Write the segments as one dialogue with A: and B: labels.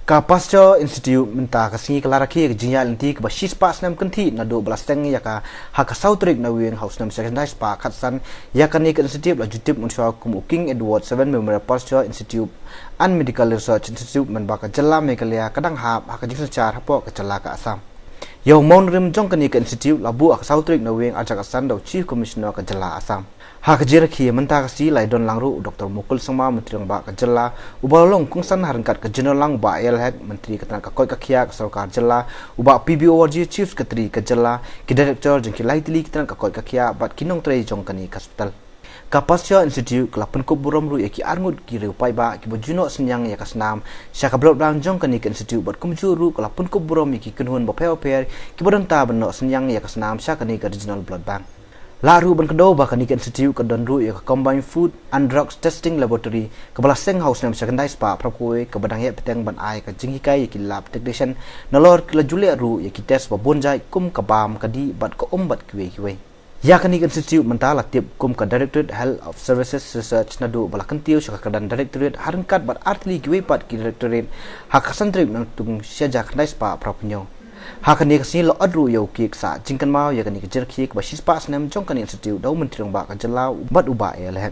A: Pastuer Institute menta kasi kelaraki ke jinya linti ke basis pa snem kenti na do belasteng ya ka hak sautrik na wing house nam secondary pa katsan ya kan ke institute la jutip munsha kum King Edward 7 Memorial Pastuer Institute and Medical Research Institute men ba ka jalla mekalia kadang hap hak jing secar hapo ke jalla ka asam Yo mon rim jong kan ke institute labu ak sautrik na wing ajak asan do chief commissioner ke jalla asam hak jingrakhe menta kasi lai don langru Dr. Mukul Sangma menteri ba ka jalla ubalong kungsan harangkat ke general lang ba elhet menteri ketan ka koi ka khia ka sarkar jalla uba PBORG chief secretary ke jalla ki director jeng ki lai tili ketan ka koi ka khia bat kinong trei jong kani hospital Pastuer Institute kelapan kup buram ru ki arngut ki reupai ba ki bojuno senyang ya kasnam syaka blok blang jong kani ke institute bat kumjuru kelapan kup buram ki kenhun ba per ki bodanta benno senyang ya kasnam syaka ni ke regional blood bank Laru ban kedau ba kani ke institute ke donru ya combined food and drugs testing laboratory ke belaseng house nam secondary spa prakoi ke badang ya peteng ban ai ke jingikai ya ki lab technician nalor ke lajule ru ya ki test ba bonjai kum kabam kadi bat ko bat kiwe Ya kani institute mentala tip kum ka Directorate Health of Services Research nadu balakantiu syaka kadan Directorate harangkat bat artli kiwe pat ki Directorate hakasan trip nang tung syajak nais pa propnyo hakani kasi lo adru yo ki sa jingkan mau ya kani jingrakhe ba shispa snem jong kani institute dau menteri ba ka jalla bat uba ya leh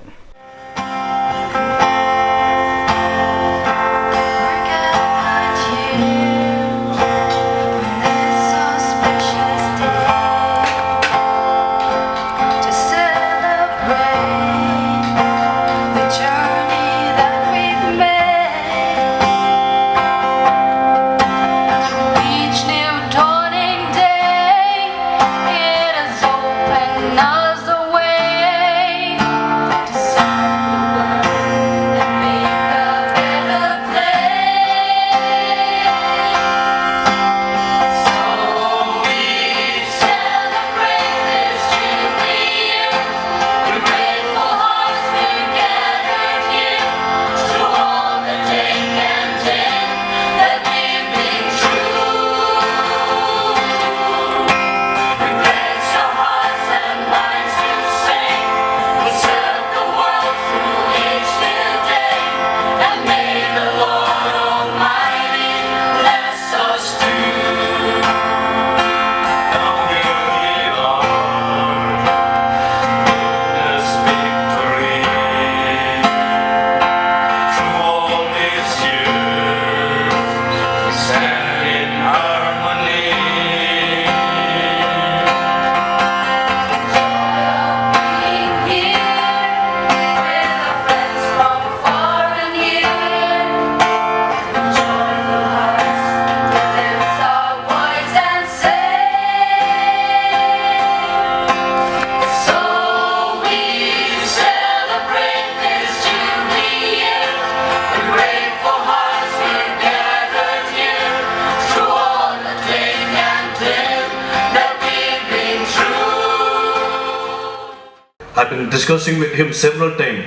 B: I've been discussing with him several times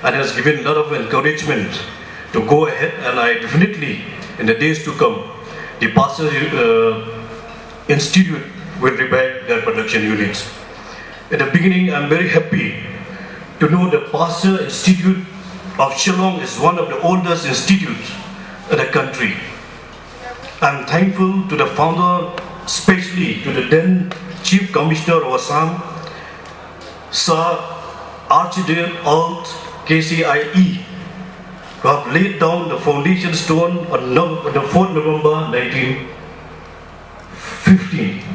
B: and has given a lot of encouragement to go ahead, and I definitely, in the days to come, the Pastuer Institute will revive their production units. At the beginning, I'm very happy to know the Pastuer Institute of Shillong is one of the oldest institutes in the country. I'm thankful to the founder, especially to the then Chief Commissioner of Assam, Sir Archdeacon Alt KCIE, who have laid down the foundation stone on the 4th November 1915.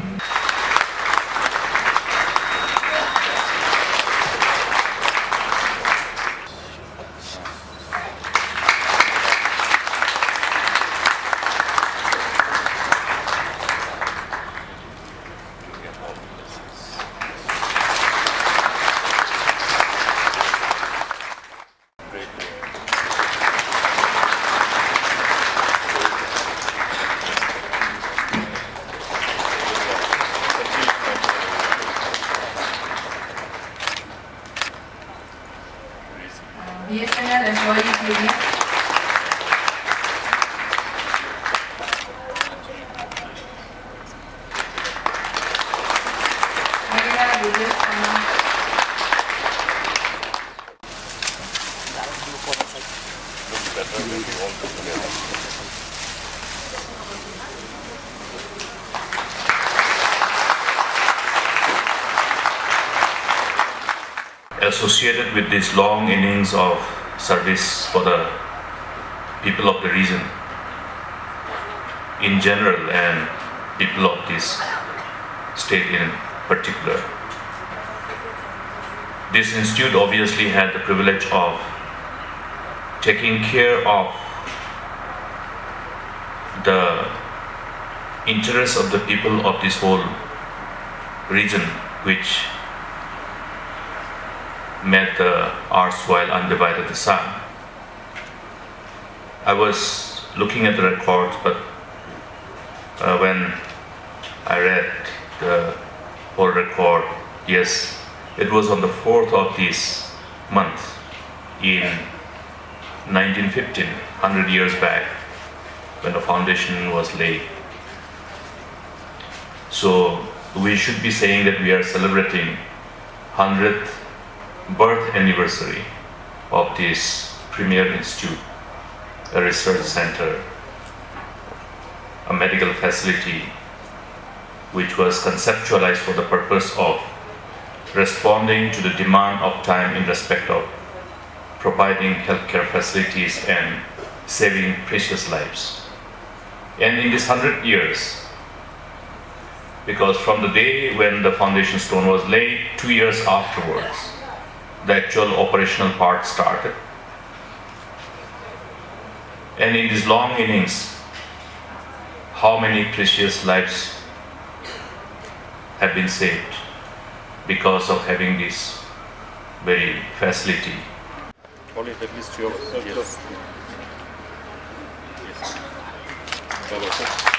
C: associated with this long innings of service for the people of the region in general and people of this state in particular. This institute obviously had the privilege of taking care of the interests of the people of this whole region, which met the erstwhile undivided Assam. I was looking at the records, but when I read the whole record, yes, it was on the 4th of this month in 1915, 100 years back, when the foundation was laid. So we should be saying that we are celebrating 100th birth anniversary of this premier institute, a research center, a medical facility which was conceptualized for the purpose of responding to the demand of time in respect of providing healthcare facilities and saving precious lives. And in this 100 years, because from the day when the foundation stone was laid, 2 years afterwards, the actual operational part started. And in these long innings, how many precious lives have been saved because of having this very facility.
D: Only at least 2 hours. Yes. Yes.